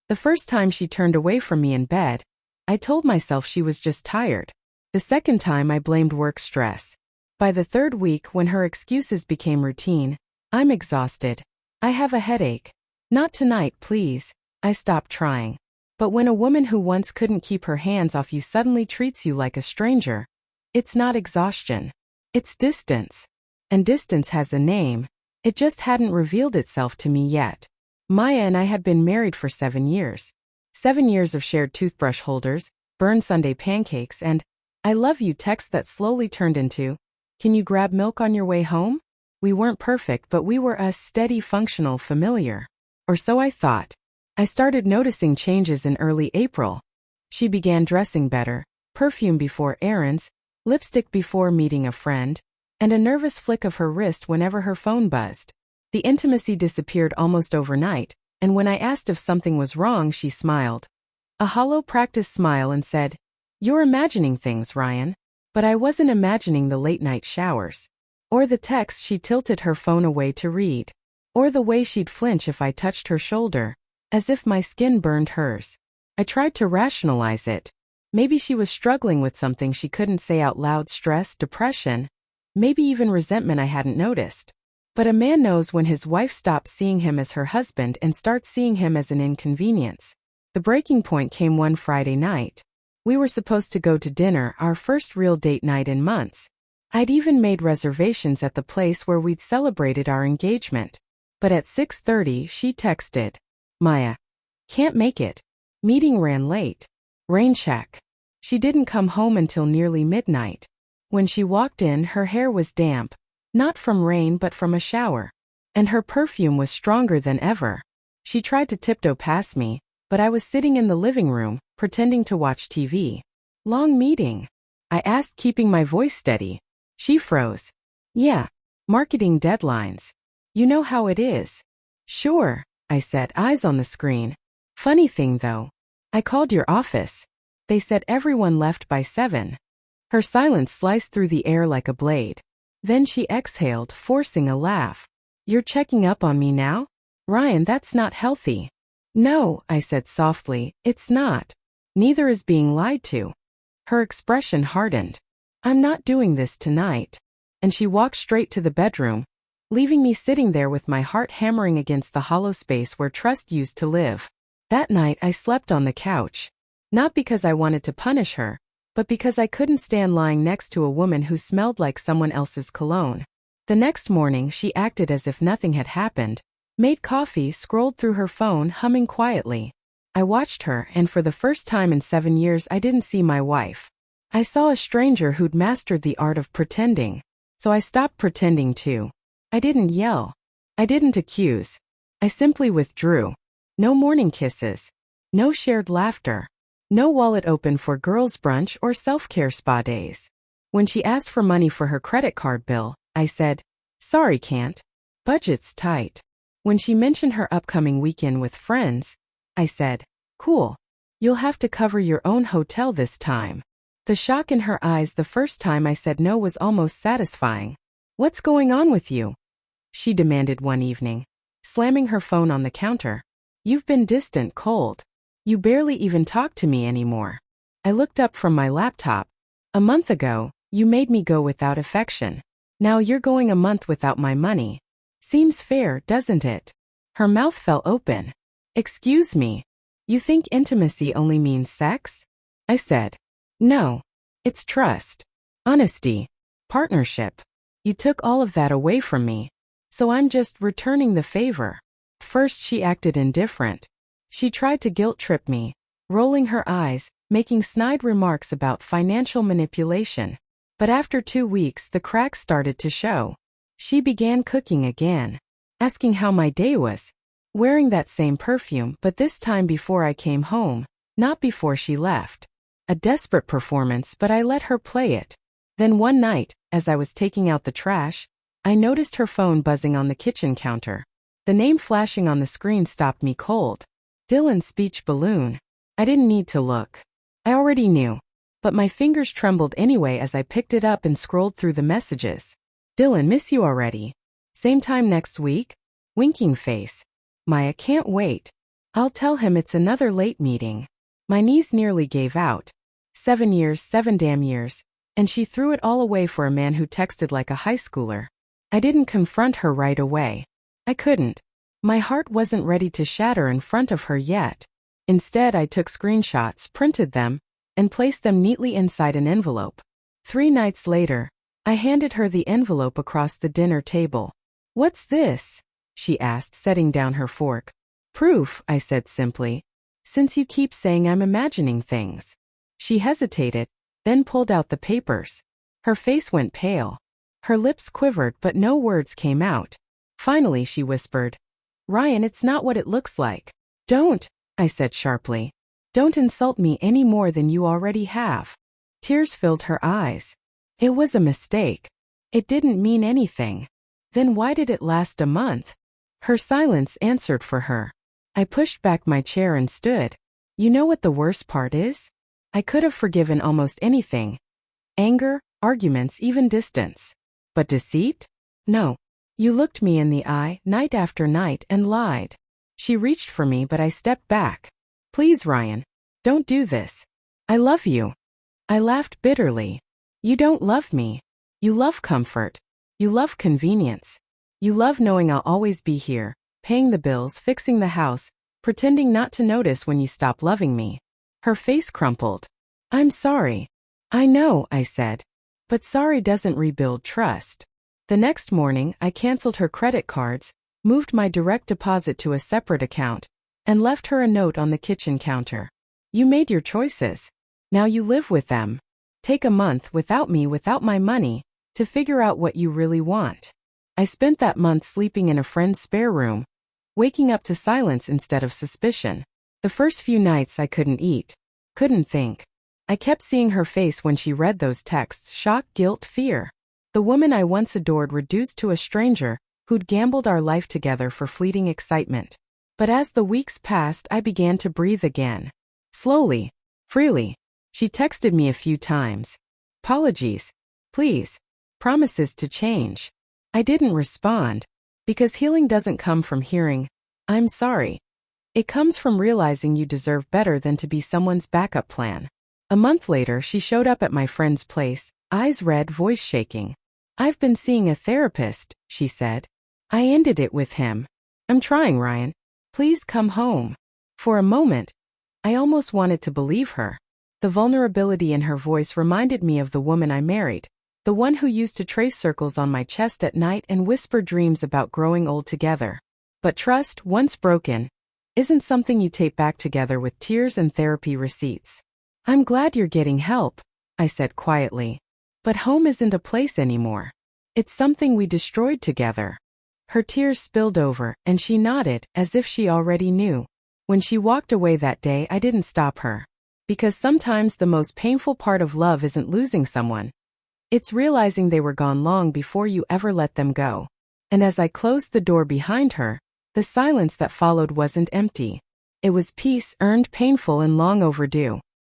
The first time she turned away from me in bed, I told myself she was just tired. The second time I blamed work stress. By the third week, when her excuses became routine, I'm exhausted. I have a headache. Not tonight, please. I stopped trying. But when a woman who once couldn't keep her hands off you suddenly treats you like a stranger, it's not exhaustion. It's distance. And distance has a name. It just hadn't revealed itself to me yet. Maya and I had been married for 7 years. 7 years of shared toothbrush holders, burned Sunday pancakes, and I love you texts that slowly turned into, can you grab milk on your way home? We weren't perfect, but we were a steady, functional, familiar. Or so I thought. I started noticing changes in early April. She began dressing better, perfume before errands, lipstick before meeting a friend, and a nervous flick of her wrist whenever her phone buzzed. The intimacy disappeared almost overnight, and when I asked if something was wrong, she smiled. A hollow practice smile and said, "You're imagining things, Ryan." But I wasn't imagining the late-night showers. Or the text she tilted her phone away to read. Or the way she'd flinch if I touched her shoulder, as if my skin burned hers. I tried to rationalize it. Maybe she was struggling with something she couldn't say out loud, stress, depression, maybe even resentment I hadn't noticed. But a man knows when his wife stops seeing him as her husband and starts seeing him as an inconvenience. The breaking point came one Friday night. We were supposed to go to dinner, our first real date night in months. I'd even made reservations at the place where we'd celebrated our engagement. But at 6:30 she texted, "Maya, can't make it. Meeting ran late. Rain check." She didn't come home until nearly midnight. When she walked in, her hair was damp, not from rain but from a shower. And her perfume was stronger than ever. She tried to tiptoe past me, but I was sitting in the living room, pretending to watch TV. "Long meeting?" I asked, keeping my voice steady. She froze. "Yeah, marketing deadlines. You know how it is." "Sure," I said, eyes on the screen. "Funny thing though. I called your office. They said everyone left by 7. Her silence sliced through the air like a blade. Then she exhaled, forcing a laugh. "You're checking up on me now? Ryan, that's not healthy." "No," I said softly, "it's not. Neither is being lied to." Her expression hardened. "I'm not doing this tonight." And she walked straight to the bedroom, leaving me sitting there with my heart hammering against the hollow space where trust used to live. That night I slept on the couch. Not because I wanted to punish her, but because I couldn't stand lying next to a woman who smelled like someone else's cologne. The next morning she acted as if nothing had happened, made coffee, scrolled through her phone, humming quietly. I watched her, and for the first time in 7 years I didn't see my wife. I saw a stranger who'd mastered the art of pretending. So I stopped pretending too. I didn't yell. I didn't accuse. I simply withdrew. No morning kisses. No shared laughter. No wallet open for girls' brunch or self-care spa days. When she asked for money for her credit card bill, I said, "Sorry, can't. Budget's tight." When she mentioned her upcoming weekend with friends, I said, "Cool. You'll have to cover your own hotel this time." The shock in her eyes the first time I said no was almost satisfying. "What's going on with you?" she demanded one evening, slamming her phone on the counter. "You've been distant, cold. You barely even talk to me anymore." I looked up from my laptop. "A month ago, you made me go without affection. Now you're going a month without my money. Seems fair, doesn't it?" Her mouth fell open. "Excuse me. You think intimacy only means sex?" I said. "No. It's trust. Honesty. Partnership. You took all of that away from me. So I'm just returning the favor." First she acted indifferent. She tried to guilt-trip me, rolling her eyes, making snide remarks about financial manipulation. But after 2 weeks the cracks started to show. She began cooking again, asking how my day was, wearing that same perfume but this time before I came home, not before she left. A desperate performance, but I let her play it. Then one night, as I was taking out the trash, I noticed her phone buzzing on the kitchen counter. The name flashing on the screen stopped me cold. Dylan's speech balloon. I didn't need to look. I already knew. But my fingers trembled anyway as I picked it up and scrolled through the messages. "Dylan, miss you already. Same time next week?" Winking face. "Maya, can't wait. I'll tell him it's another late meeting. My knees nearly gave out. 7 years, 7 damn years. And she threw it all away for a man who texted like a high schooler. I didn't confront her right away. I couldn't. My heart wasn't ready to shatter in front of her yet. Instead, I took screenshots, printed them, and placed them neatly inside an envelope. 3 nights later, I handed her the envelope across the dinner table. "What's this?" she asked, setting down her fork. "Proof," I said simply. "Since you keep saying I'm imagining things." She hesitated, then pulled out the papers. Her face went pale. Her lips quivered but no words came out. Finally she whispered, "Ryan, it's not what it looks like." "Don't," I said sharply. "Don't insult me any more than you already have." Tears filled her eyes. It was a mistake. It didn't mean anything. Then why did it last a month? Her silence answered for her. I pushed back my chair and stood. You know what the worst part is? I could have forgiven almost anything. Anger, arguments, even distance. But deceit? No. You looked me in the eye, night after night, and lied. She reached for me but I stepped back. "Please, Ryan. Don't do this. I love you." I laughed bitterly. "You don't love me. You love comfort. You love convenience. You love knowing I'll always be here, paying the bills, fixing the house, pretending not to notice when you stop loving me." Her face crumpled. "I'm sorry." "I know," I said. "But sorry doesn't rebuild trust." The next morning, I canceled her credit cards, moved my direct deposit to a separate account, and left her a note on the kitchen counter. "You made your choices. Now you live with them. Take a month without me, without my money, to figure out what you really want." I spent that month sleeping in a friend's spare room, waking up to silence instead of suspicion. The first few nights I couldn't eat, couldn't think. I kept seeing her face when she read those texts, shock, guilt, fear. The woman I once adored reduced to a stranger who'd gambled our life together for fleeting excitement. But as the weeks passed, I began to breathe again. Slowly, freely. She texted me a few times. Apologies. Please. Promises to change. I didn't respond, because healing doesn't come from hearing, "I'm sorry." It comes from realizing you deserve better than to be someone's backup plan. A month later, she showed up at my friend's place, eyes red, voice shaking. "I've been seeing a therapist," she said. "I ended it with him. I'm trying, Ryan. Please come home." For a moment, I almost wanted to believe her. The vulnerability in her voice reminded me of the woman I married, the one who used to trace circles on my chest at night and whisper dreams about growing old together. But trust, once broken, isn't something you tape back together with tears and therapy receipts. "I'm glad you're getting help," I said quietly. "But home isn't a place anymore. It's something we destroyed together." Her tears spilled over, and she nodded, as if she already knew. When she walked away that day, I didn't stop her. Because sometimes the most painful part of love isn't losing someone. It's realizing they were gone long before you ever let them go. And as I closed the door behind her, the silence that followed wasn't empty. It was peace, earned, painful, and long overdue.